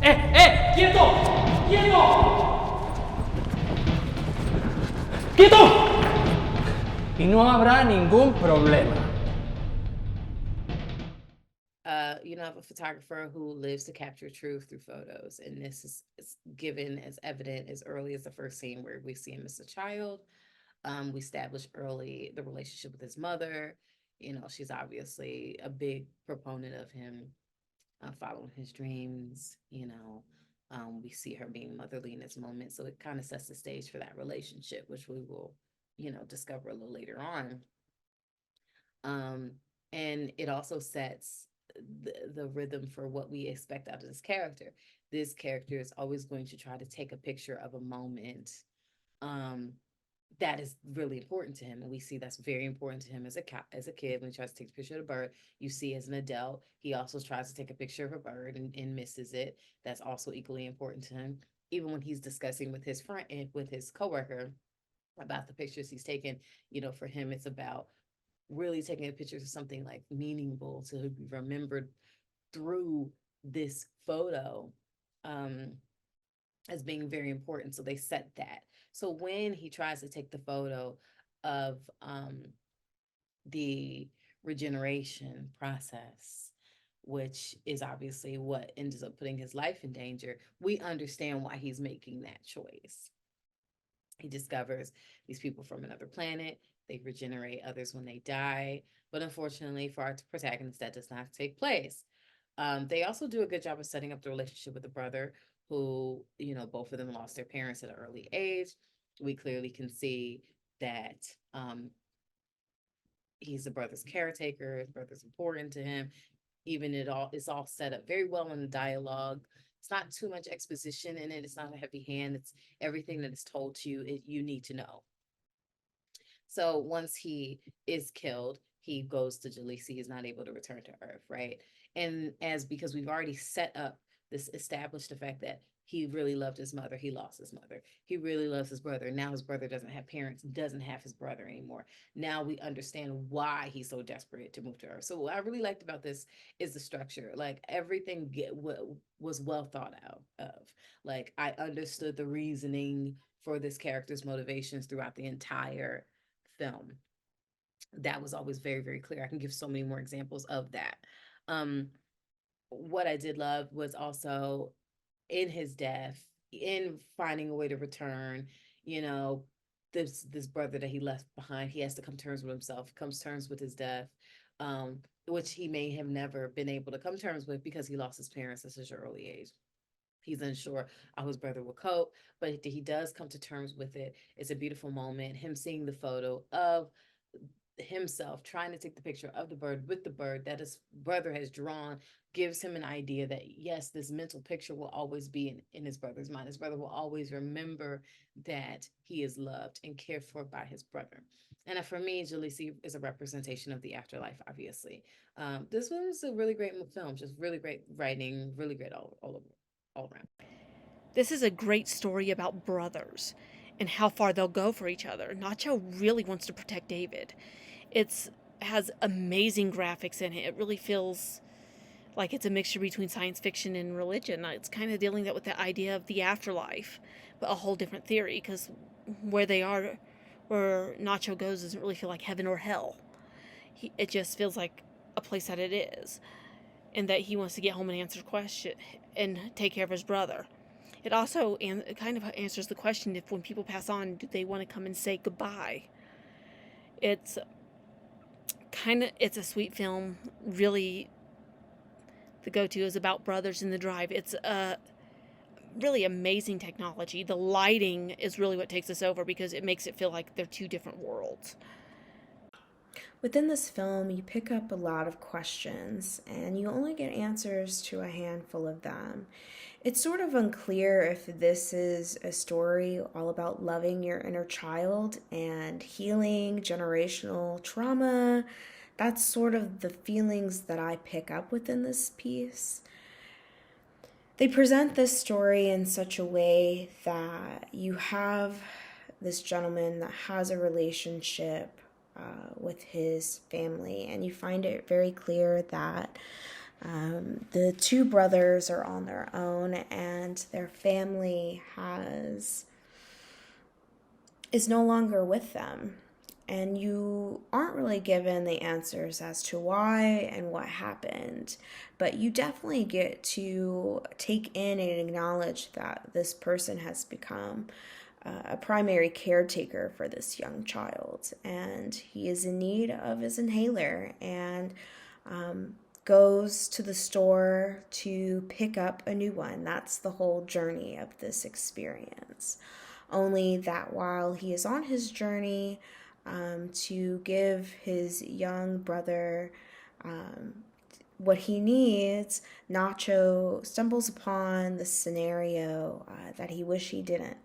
¡Quieto! ¡Quieto! ¡Quieto! Y no habrá ningún problema. You have a photographer who lives to capture truth through photos, and this is given as evident as early as the first scene where we see him as a child. We establish early the relationship with his mother. You know, she's obviously a big proponent of him following his dreams. We see her being motherly in this moment, so it kind of sets the stage for that relationship, which we will, discover a little later on. Um, and it also sets the rhythm for what we expect out of this character. This character is always going to try to take a picture of a moment um, that is really important to him, and we see that's very important to him as a kid when he tries to take a picture of a bird. You see, as an adult, he also tries to take a picture of a bird and misses it. That's also equally important to him. Even when he's discussing with his friend and with his coworker about the pictures he's taken, for him it's about really taking pictures of something like meaningful to be remembered through this photo um, as being very important. So they set that. So when he tries to take the photo of the regeneration process, which is obviously what ends up putting his life in danger, we understand why he's making that choice. He discovers these people from another planet. They regenerate others when they die. But unfortunately, for our protagonist, that does not take place. They also do a good job of setting up the relationship with the brother, who, both of them lost their parents at an early age. We clearly can see that he's the brother's caretaker. His brother's important to him. Even it's all set up very well in the dialogue. It's not too much exposition in it. It's not a heavy hand. It's everything that is told to you. You need to know. So once he is killed, he goes to Gliese. He's not able to return to Earth, right? And as because we've already set up this established the fact that he really loved his mother, he lost his mother. He really loves his brother. Now his brother doesn't have parents, doesn't have his brother anymore. Now we understand why he's so desperate to move to Earth. So what I really liked about this is the structure. Like everything was well thought out of. Like I understood the reasoning for this character's motivations throughout the entire film. That was always very, very clear. I can give so many more examples of that. Um, what I did love was also in his death, in finding a way to return, you know, this brother that he left behind, he has to come to terms with himself, comes to terms with his death, which he may have never been able to come to terms with because he lost his parents at such an early age. He's unsure how his brother will cope, but he does come to terms with it. It's a beautiful moment. Him seeing the photo of himself trying to take the picture of the bird with the bird that his brother has drawn gives him an idea that yes, this mental picture will always be in his brother's mind. His brother will always remember that he is loved and cared for by his brother. And for me, Jalisi is a representation of the afterlife, obviously. This was a really great film, just really great writing, really great all around. This is a great story about brothers and how far they'll go for each other. Nacho really wants to protect David. It's has amazing graphics in it. It really feels like it's a mixture between science fiction and religion. It's kind of dealing that with the idea of the afterlife, but a whole different theory because where they are, where Nacho goes, doesn't really feel like heaven or hell. It just feels like a place that it is, and that he wants to get home and answer question and take care of his brother. It also it kind of answers the question if when people pass on, do they want to come and say goodbye? It's it's a sweet film. Really, the go-to is about brothers in the drive. It's a really amazing technology. The lighting is really what takes us over because it makes it feel like they're two different worlds. Within this film, you pick up a lot of questions, and you only get answers to a handful of them. It's sort of unclear if this is a story all about loving your inner child and healing generational trauma. That's sort of the feelings that I pick up within this piece. They present this story in such a way that you have this gentleman that has a relationship with his family, and you find it very clear that The two brothers are on their own, and their family is no longer with them. And you aren't really given the answers as to why and what happened, but you definitely get to take in and acknowledge that this person has become a primary caretaker for this young child, and he is in need of his inhaler, and goes to the store to pick up a new one. That's the whole journey of this experience. Only that while he is on his journey to give his young brother what he needs, Nacho stumbles upon the scenario that he wished he didn't.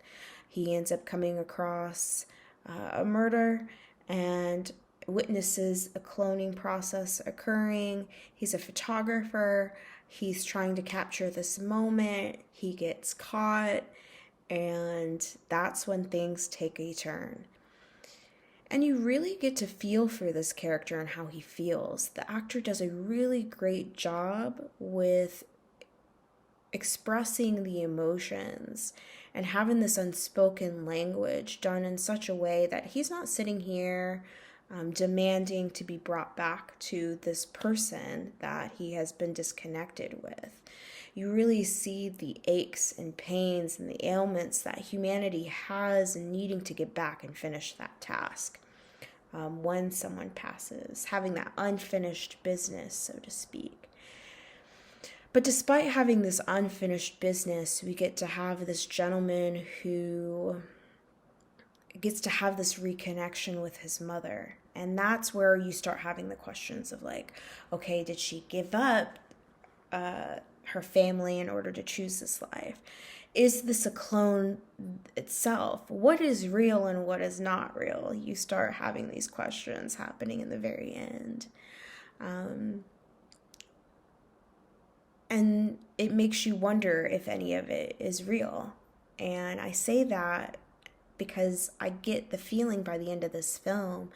He ends up coming across a murder and witnesses a cloning process occurring. He's a photographer. He's trying to capture this moment. He gets caught, and that's when things take a turn. And you really get to feel for this character and how he feels. The actor does a really great job with expressing the emotions and having this unspoken language done in such a way that he's not sitting here demanding to be brought back to this person that he has been disconnected with. You really see the aches and pains and the ailments that humanity has in needing to get back and finish that task. When someone passes, having that unfinished business, so to speak. But despite having this unfinished business, we get to have this gentleman who gets to have this reconnection with his mother. And that's where you start having the questions of like, okay, did she give up her family in order to choose this life? Is this a clone itself? What is real and what is not real? You start having these questions happening in the very end. And it makes you wonder if any of it is real. And I say that because I get the feeling by the end of this film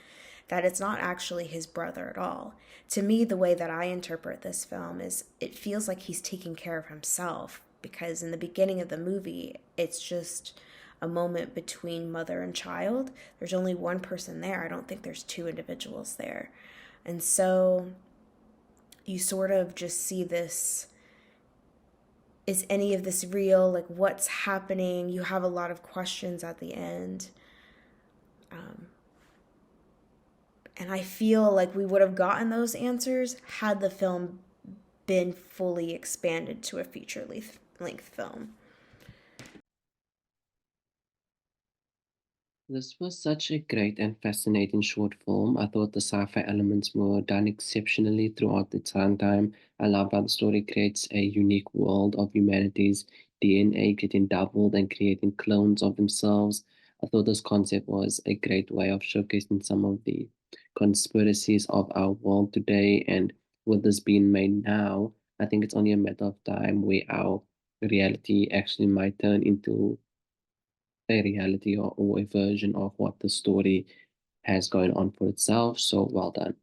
that it's not actually his brother at all. To me, the way that I interpret this film is it feels like he's taking care of himself, because in the beginning of the movie, it's just a moment between mother and child. There's only one person there. I don't think there's two individuals there. And so you sort of just see this, is any of this real? Like, what's happening? You have a lot of questions at the end. And I feel like we would have gotten those answers had the film been fully expanded to a feature-length film. This was such a great and fascinating short film. I thought the sci-fi elements were done exceptionally throughout the runtime. I love how the story creates a unique world of humanity's DNA getting doubled and creating clones of themselves. I thought this concept was a great way of showcasing some of the conspiracies of our world today. And with this being made now, I think it's only a matter of time where our reality actually might turn into a reality or a version of what the story has going on for itself. So well done.